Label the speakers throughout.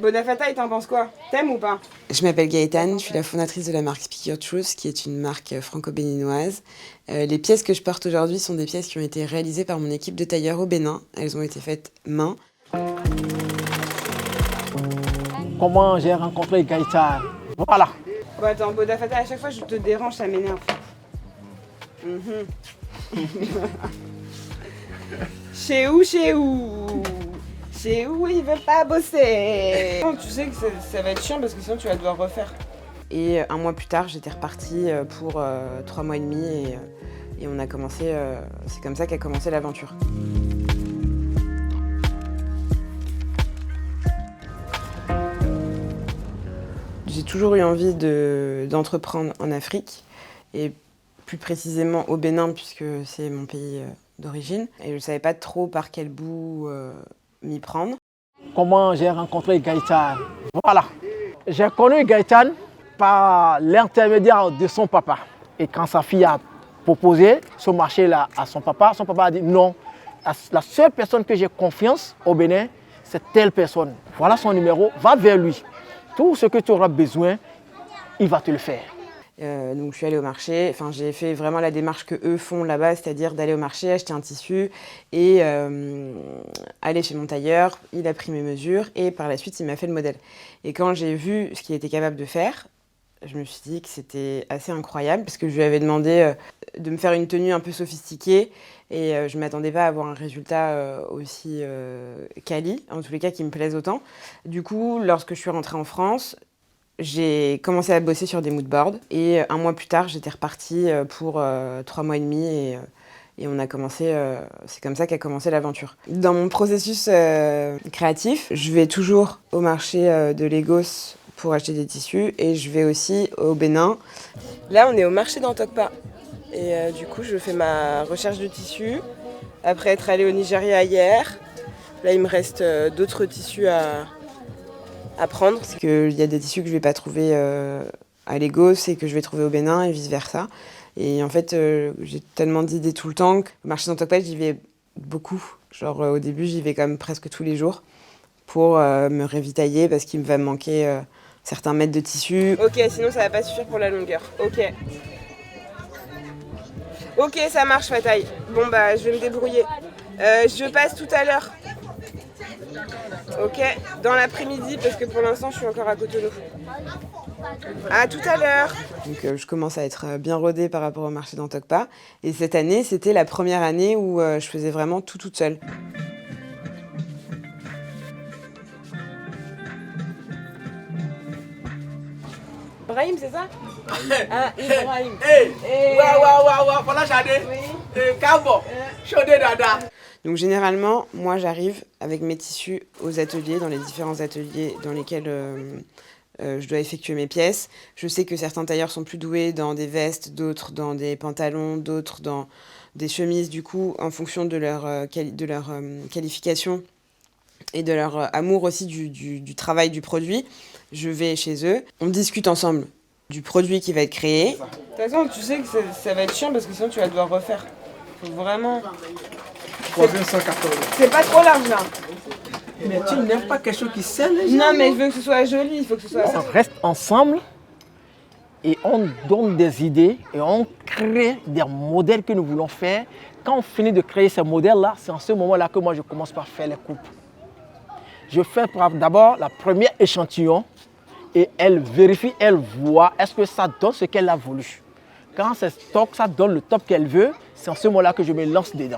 Speaker 1: Bonafata, il t'en pense quoi? T'aimes ou pas?
Speaker 2: Je m'appelle Gaëtane, je suis la fondatrice de la marque Speak Your Truth, qui est une marque franco-béninoise. Les pièces que je porte aujourd'hui sont des pièces qui ont été réalisées par mon équipe de tailleurs au Bénin. Elles ont été faites main.
Speaker 3: Comment j'ai rencontré Gaëtane? Voilà.
Speaker 1: Bon attends, Bonafata, à chaque fois je te dérange, ça m'énerve. Chez où Chez où il veut pas bosser? Tu sais que ça va être chiant parce que sinon tu vas devoir refaire.
Speaker 2: Et un mois plus tard, j'étais repartie pour 3 mois et demi et on a commencé, c'est comme ça qu'a commencé l'aventure. J'ai toujours eu envie d'entreprendre en Afrique et plus précisément au Bénin puisque c'est mon pays d'origine. Et je ne savais pas trop par quel bout m'y prendre.
Speaker 3: Comment j'ai rencontré Gaëtane? Voilà. J'ai connu Gaëtane par l'intermédiaire de son papa. Et quand sa fille a proposé ce marché-là à son papa a dit non. La seule personne que j'ai confiance au Bénin, c'est telle personne. Voilà son numéro, va vers lui. Tout ce que tu auras besoin, il va te le faire.
Speaker 2: Donc je suis allée au marché, enfin j'ai fait vraiment la démarche que eux font là-bas, c'est-à-dire d'aller au marché, acheter un tissu et aller chez mon tailleur, il a pris mes mesures et par la suite il m'a fait le modèle. Et quand j'ai vu ce qu'il était capable de faire, je me suis dit que c'était assez incroyable parce que je lui avais demandé de me faire une tenue un peu sophistiquée et je ne m'attendais pas à avoir un résultat aussi quali, en tous les cas qui me plaise autant. Du coup, lorsque je suis rentrée en France, j'ai commencé à bosser sur des moodboards et un mois plus tard, j'étais repartie pour 3 mois et demi et on a commencé, c'est comme ça qu'a commencé l'aventure. Dans mon processus créatif, je vais toujours au marché de Lagos pour acheter des tissus et je vais aussi au Bénin. Là, on est au marché d'Antokpa et du coup, je fais ma recherche de tissus. Après être allée au Nigeria hier, là, il me reste d'autres tissus à prendre. C'est qu'il y a des tissus que je ne vais pas trouver à Lagos et que je vais trouver au Bénin et vice-versa. Et en fait, j'ai tellement d'idées tout le temps que le marché d'Antokpa, j'y vais beaucoup. Genre au début, j'y vais quand même presque tous les jours pour me ravitailler parce qu'il va me manquer certains mètres de tissu. Ok, sinon ça va pas suffire pour la longueur. Ok. Ok, ça marche, Fataï. Bon bah, je vais me débrouiller. Je passe tout à l'heure. Ok, dans l'après-midi parce que pour l'instant je suis encore à Cotonou. À tout à l'heure. Donc je commence à être bien rodée par rapport au marché d'Antokpa. Et cette année, c'était la première année où je faisais vraiment tout toute seule. Ibrahim, c'est ça? Ah, Ibrahim. Donc généralement, moi j'arrive avec mes tissus aux ateliers, dans les différents ateliers dans lesquels je dois effectuer mes pièces. Je sais que certains tailleurs sont plus doués dans des vestes, d'autres dans des pantalons, d'autres dans des chemises. Du coup, en fonction de leur qualification et de leur amour aussi du travail du produit, je vais chez eux. On discute ensemble du produit qui va être créé.
Speaker 1: De toute façon, tu sais que ça va être chiant parce que sinon tu vas devoir refaire. Faut vraiment... C'est pas trop large là.
Speaker 4: Mais tu n'aimes pas quelque chose qui scelle les gens?
Speaker 1: Non, mais je veux que ce soit joli, il faut que ce soit...
Speaker 3: On reste ensemble et on donne des idées et on crée des modèles que nous voulons faire. Quand on finit de créer ces modèles-là, c'est en ce moment-là que moi je commence par faire les coupes. Je fais d'abord la première échantillon et elle vérifie, elle voit est-ce que ça donne ce qu'elle a voulu. Quand ça donne le top qu'elle veut, c'est en ce moment-là que je me lance dedans.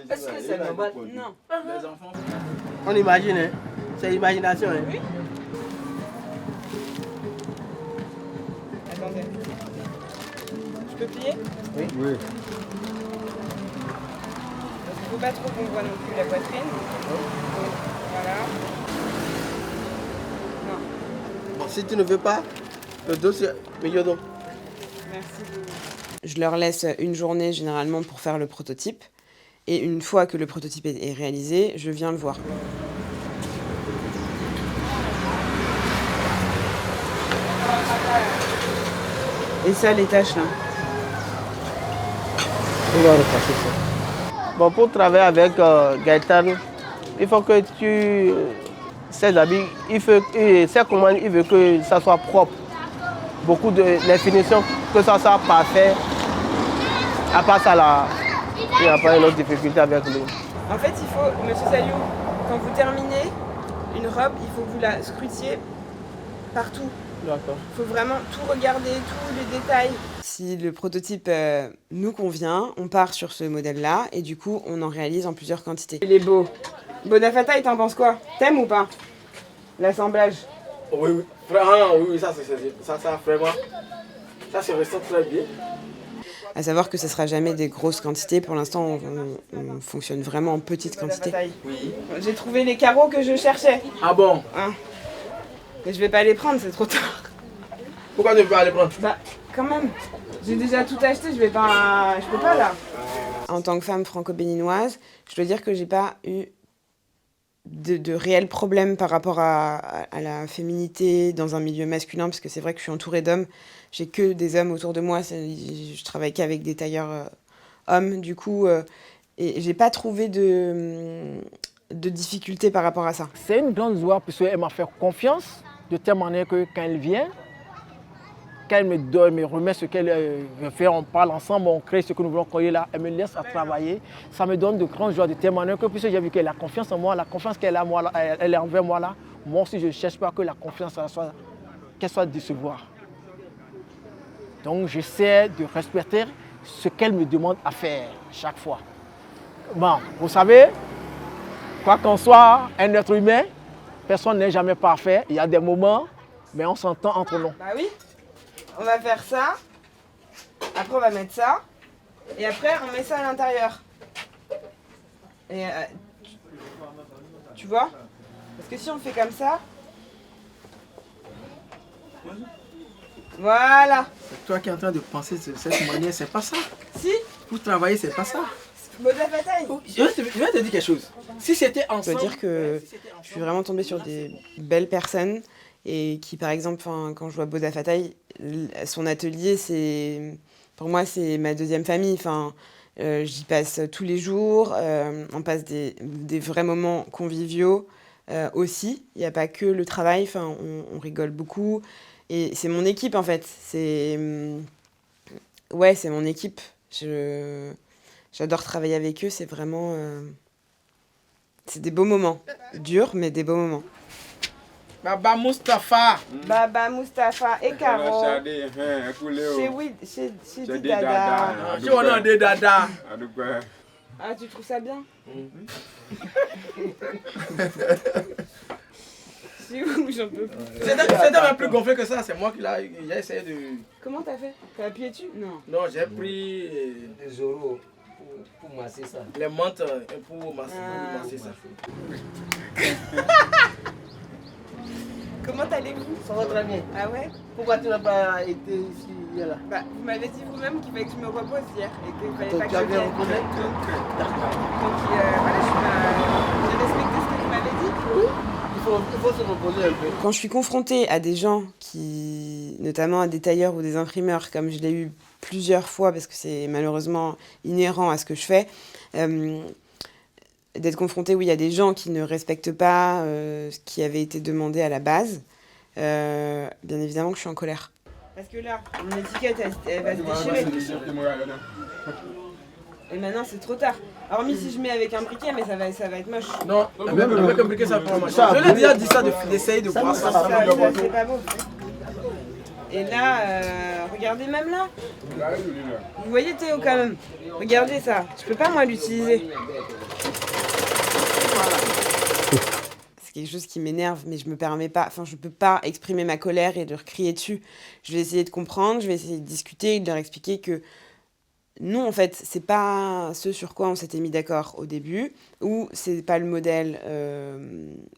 Speaker 4: Est-ce que c'est normal? Non. On imagine, hein? C'est l'imagination. Hein?
Speaker 1: Oui. Attendez. Je peux plier?
Speaker 4: Oui.
Speaker 1: Parce qu'il ne faut pas trop qu'on voit non plus la poitrine. Donc, voilà. Non.
Speaker 4: Bon, si tu ne veux pas, le dos c'est milieu dos.
Speaker 1: Merci.
Speaker 2: Je leur laisse une journée généralement pour faire le prototype. Et une fois que le prototype est réalisé, je viens le voir.
Speaker 1: Et ça, les tâches là.
Speaker 3: On va repasser ça.
Speaker 4: Bon, pour travailler avec Gaëtan, il faut que tu... Ses habits, ses commandes, il veut que ça soit propre. Beaucoup de les finitions, que ça soit parfait. À part ça, là, il n'y a pas une autre difficulté avec lui.
Speaker 1: En fait, il faut, monsieur Saliou, quand vous terminez une robe, il faut que vous la scrutiez partout.
Speaker 4: D'accord.
Speaker 1: Il faut vraiment tout regarder, tous les détails. Si le prototype nous convient, on part sur ce modèle-là et du coup, on en réalise en plusieurs quantités. Il est beau. Bonafata, t'en penses quoi? T'aimes ou pas l'assemblage?
Speaker 3: Oui, oui. Vraiment, oui, ça vraiment. Ça se ressent très bien.
Speaker 1: À savoir que ce ne sera jamais des grosses quantités. Pour l'instant, on fonctionne vraiment en petites quantités.
Speaker 3: Oui.
Speaker 1: J'ai trouvé les carreaux que je cherchais.
Speaker 3: Ah bon?
Speaker 1: Hein. Mais je vais pas les prendre, c'est trop tard.
Speaker 3: Pourquoi tu ne peux pas les prendre?
Speaker 1: Bah, quand même. J'ai déjà tout acheté, je peux pas là. En tant que femme franco-béninoise, je dois dire que j'ai pas eu de réels problèmes par rapport à la féminité dans un milieu masculin, parce que c'est vrai que je suis entourée d'hommes. J'ai que des hommes autour de moi, je travaille qu'avec des tailleurs hommes, du coup, et j'ai pas trouvé de difficultés par rapport à ça.
Speaker 3: C'est une grande joie parce qu'elle m'a fait confiance, de telle manière que quand elle vient, quand elle me remet ce qu'elle veut faire, on parle ensemble, on crée ce que nous voulons créer là, elle me laisse à travailler. Ça me donne de grandes joies de telle manière que puisque j'ai vu qu'elle a confiance en moi, la confiance qu'elle a moi, là, elle est envers moi là, moi aussi je ne cherche pas que la confiance qu'elle soit décevoir. Donc j'essaie de respecter ce qu'elle me demande à faire chaque fois. Bon, vous savez, quoi qu'on soit un être humain, personne n'est jamais parfait. Il y a des moments, mais on s'entend entre nous.
Speaker 1: Bah oui, on va faire ça, après on va mettre ça, et après on met ça à l'intérieur. Et tu vois? Parce que si on fait comme ça, voilà.
Speaker 3: C'est toi qui es en train de penser de cette manière, c'est pas ça.
Speaker 1: Si,
Speaker 3: Pour travailler, c'est pas ça.
Speaker 1: Boda Bataille.
Speaker 3: Je vais te dire quelque chose. Si c'était ensemble...
Speaker 1: Je dois dire que je suis vraiment tombée sur des belles personnes et qui, par exemple, quand je vois Boda Fataï, son atelier, pour moi, c'est ma deuxième famille. J'y passe tous les jours, on passe des vrais moments conviviaux aussi. Il n'y a pas que le travail, on rigole beaucoup. Et c'est mon équipe, en fait. C'est mon équipe. J'adore travailler avec eux, c'est vraiment... c'est des beaux moments. Durs, mais des beaux moments.
Speaker 3: Baba Mustapha.
Speaker 1: Baba Mustapha et Caro. Chez Dada.
Speaker 3: Je on a des dada.
Speaker 1: Ah, tu trouves ça bien? C'est où? J'en peux plus.
Speaker 3: C'était même plus gonflé que ça, c'est moi qui j'ai essayé de...
Speaker 1: Comment t'as fait? T'as appuyé dessus? Non.
Speaker 3: Non, j'ai pris
Speaker 4: Des euros pour masser ça.
Speaker 3: les menthes pour masser ça.
Speaker 1: Comment allez-vous?
Speaker 4: Ça va très bien.
Speaker 1: Ah ouais?
Speaker 4: Pourquoi tu n'as pas été ici hier là?
Speaker 1: Bah, vous m'avez dit vous-même qu'il fallait que je me repose hier et qu'il fallait
Speaker 4: Donc
Speaker 1: pas que
Speaker 4: tu
Speaker 1: je
Speaker 4: avais
Speaker 1: vienne.
Speaker 4: reconnu?
Speaker 1: Donc voilà, j'ai respecté ce que vous m'avez dit.
Speaker 4: Oui. Il faut se reposer un peu.
Speaker 1: Quand je suis confrontée à des gens notamment à des tailleurs ou des imprimeurs, comme je l'ai eu plusieurs fois, parce que c'est malheureusement inhérent à ce que je fais, d'être confrontée, oui, à des gens qui ne respectent pas ce qui avait été demandé à la base, bien évidemment que je suis en colère. Parce que là, mon étiquette, elle va se déchirer. Et maintenant, c'est trop tard. Hormis si je mets avec un briquet, mais ça va être moche.
Speaker 3: Non, même avec un briquet, ça prend moche. Je l'ai déjà dit ça, d'essayer de voir ça.
Speaker 1: C'est pas beau. Et là, regardez même là. Vous voyez Théo quand même. Regardez ça. Je peux pas moi l'utiliser. C'est quelque chose qui m'énerve, mais je me permets pas. Je peux pas exprimer ma colère et de leur crier dessus. Je vais essayer de comprendre, je vais essayer de discuter et de leur expliquer que non, en fait, c'est pas ce sur quoi on s'était mis d'accord au début, ou c'est pas le modèle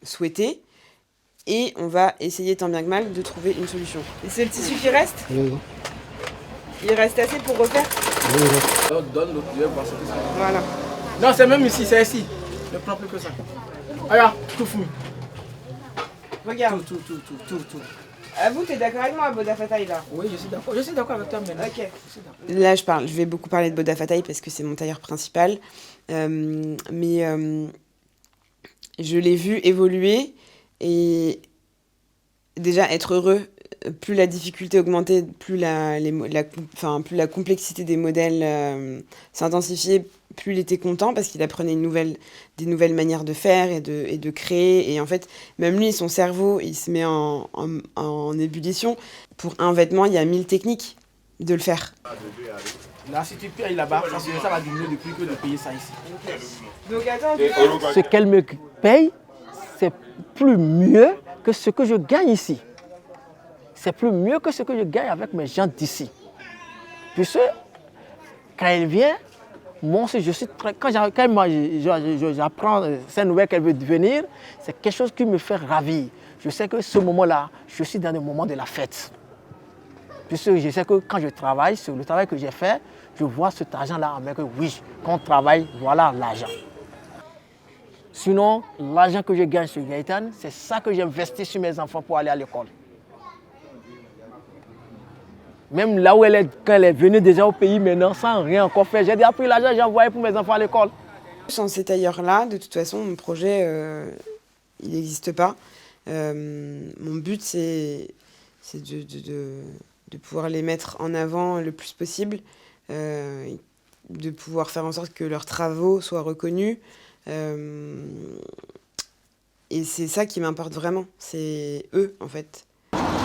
Speaker 1: souhaité. Et on va essayer tant bien que mal de trouver une solution. Et c'est le tissu qui reste?
Speaker 4: Oui.
Speaker 1: Il reste assez pour refaire?
Speaker 3: Donne l'autre, je vais voir ce que ça va.
Speaker 1: Voilà.
Speaker 3: Non, c'est même ici, c'est ici. Ne prends plus que ça. Regarde, tout fou.
Speaker 1: Regarde.
Speaker 3: Tout.
Speaker 1: Ah, vous, t'es d'accord avec moi, Boda Fataï, là?
Speaker 3: Oui, je suis d'accord avec toi maintenant.
Speaker 1: Ok. Là, je vais beaucoup parler de Boda Fataï parce que c'est mon tailleur principal. Mais je l'ai vu évoluer et déjà être heureux. Plus la difficulté augmentait, plus plus la complexité des modèles s'intensifiait, plus il était content parce qu'il apprenait des nouvelles manières de faire et de créer. Et en fait, même lui, son cerveau, il se met en ébullition. Pour un vêtement, il y a 1000 techniques de le faire.
Speaker 3: Là, si tu payes là-bas, ça va diminuer de prix que de payer ça ici.
Speaker 1: Donc attends,
Speaker 3: Ce qu'elle me paye, c'est plus mieux que ce que je gagne ici. C'est plus mieux que ce que je gagne avec mes gens d'ici. Puisque quand elle vient, moi aussi, je suis très, quand j'apprends cette nouvelle qu'elle veut devenir, c'est quelque chose qui me fait ravir. Je sais que ce moment-là, je suis dans le moment de la fête. Puisque je sais que quand je travaille, sur le travail que j'ai fait, je vois cet argent-là en main que oui, quand on travaille, voilà l'argent. Sinon, l'argent que je gagne sur Gaëtan, c'est ça que j'investis sur mes enfants pour aller à l'école. Même là où quand elle est venue déjà au pays maintenant, sans rien encore faire, j'ai déjà pris l'argent, j'ai envoyé pour mes enfants à l'école.
Speaker 1: Sans ces tailleurs-là, de toute façon, mon projet, il n'existe pas. Mon but, c'est de pouvoir les mettre en avant le plus possible, de pouvoir faire en sorte que leurs travaux soient reconnus. Et c'est ça qui m'importe vraiment, c'est eux, en fait.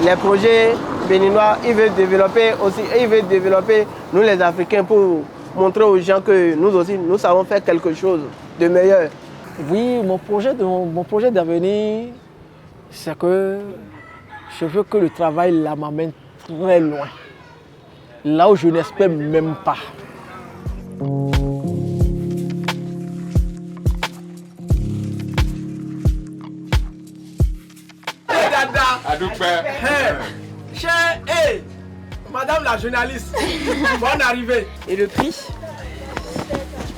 Speaker 4: Les projets béninois, ils veulent développer aussi, et ils veulent développer nous les Africains pour montrer aux gens que nous aussi, nous savons faire quelque chose de meilleur.
Speaker 3: Oui, mon projet d'avenir, c'est que je veux que le travail là m'amène très loin. Là où je n'espère même pas. Hey, madame la journaliste, bonne arrivée.
Speaker 1: Et le prix,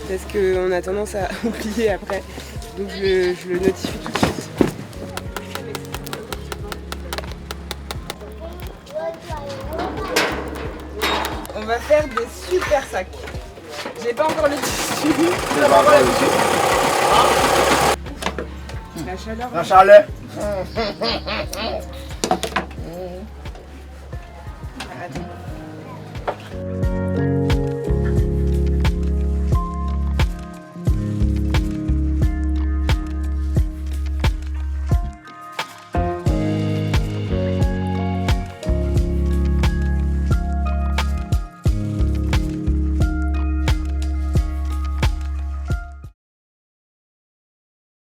Speaker 1: parce qu'on a tendance à oublier après, donc je le notifie tout de suite. On va faire des super sacs. J'ai pas encore le tissu.
Speaker 3: Tu n'as pas encore les tissus?
Speaker 1: La chaleur.
Speaker 3: La chaleur.